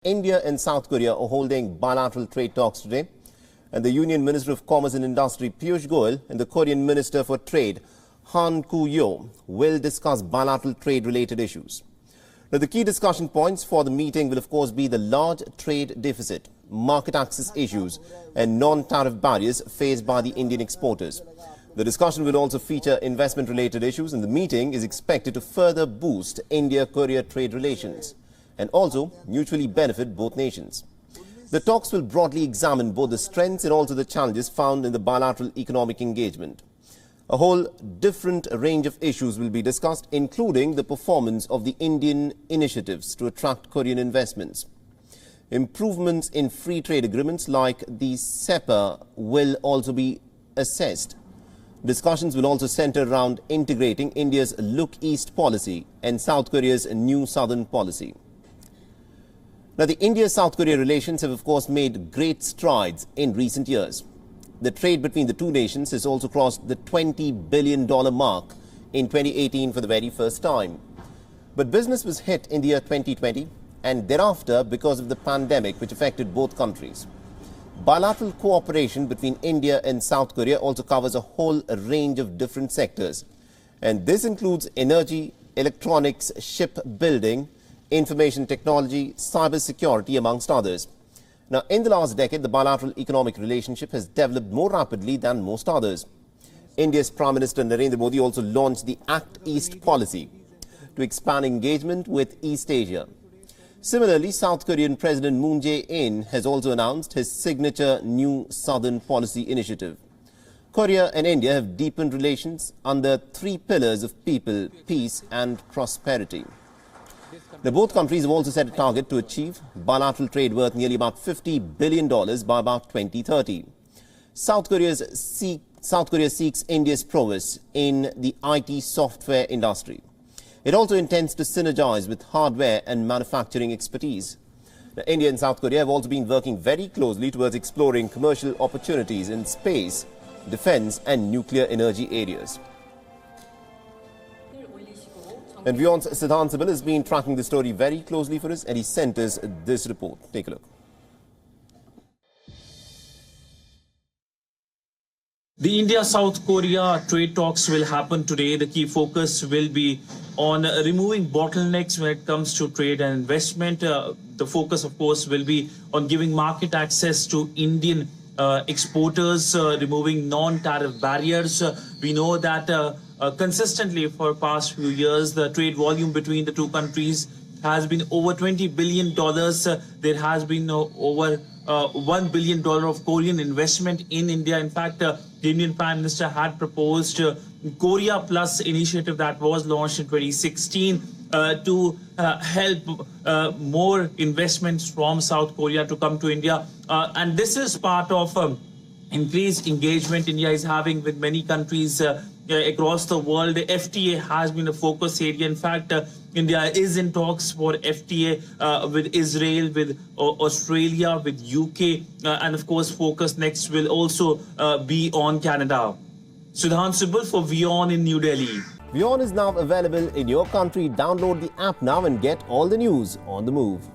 India and South Korea are holding bilateral trade talks today, and the Union Minister of Commerce and Industry Piyush Goyal and the Korean Minister for Trade Han Koo-yo will discuss bilateral trade-related issues. Now, the key discussion points for the meeting will of course be the large trade deficit, market access issues and non-tariff barriers faced by the Indian exporters. The discussion will also feature investment-related issues, and the meeting is expected to further boost India-Korea trade relations and also mutually benefit both nations. The talks will broadly examine both the strengths and also the challenges found in the bilateral economic engagement. A whole different range of issues will be discussed, including the performance of the Indian initiatives to attract Korean investments. Improvements in free trade agreements like the SEPA will also be assessed. Discussions will also center around integrating India's Look East policy and South Korea's New Southern policy. Now, the India-South Korea relations have of course made great strides in recent years. The trade between the two nations has also crossed the $20 billion mark in 2018 for the very first time. But business was hit in the year 2020 and thereafter because of the pandemic which affected both countries. Bilateral cooperation between India and South Korea also covers a whole range of different sectors, and this includes energy, electronics, shipbuilding, information technology, cyber security, amongst others. Now, in the last decade, the bilateral economic relationship has developed more rapidly than most others. India's Prime Minister Narendra Modi also launched the Act East policy to expand engagement with East Asia. Similarly, South Korean President Moon Jae-in has also announced his signature New Southern policy initiative. Korea and India have deepened relations under three pillars of people, peace and prosperity. Now, both countries have also set a target to achieve bilateral trade worth nearly about $50 billion by about 2030. South Korea seeks India's prowess in the IT software industry. It also intends to synergize with hardware and manufacturing expertise. Now, India and South Korea have also been working very closely towards exploring commercial opportunities in space, defense and nuclear energy areas. And WION's Siddhant Sibil has been tracking the story very closely for us, and he sent us this report. Take a look. The India-South Korea trade talks will happen today. The key focus will be on removing bottlenecks when it comes to trade and investment. The focus, of course, will be on giving market access to Indian exporters, removing non-tariff barriers. We know that consistently for the past few years, the trade volume between the two countries has been over $20 billion. There has been over $1 billion of Korean investment in India. In fact, the Indian Prime Minister had proposed Korea Plus initiative that was launched in 2016 to help more investments from South Korea to come to India. And this is part of increased engagement India is having with many countries across the world. FTA has been a focus area. In fact, India is in talks for FTA with Israel, with Australia, with UK, and of course focus next will also be on Canada. Siddhant Sibil for WION in New Delhi. WION is now available in your country. Download the app now and get all the news on the move.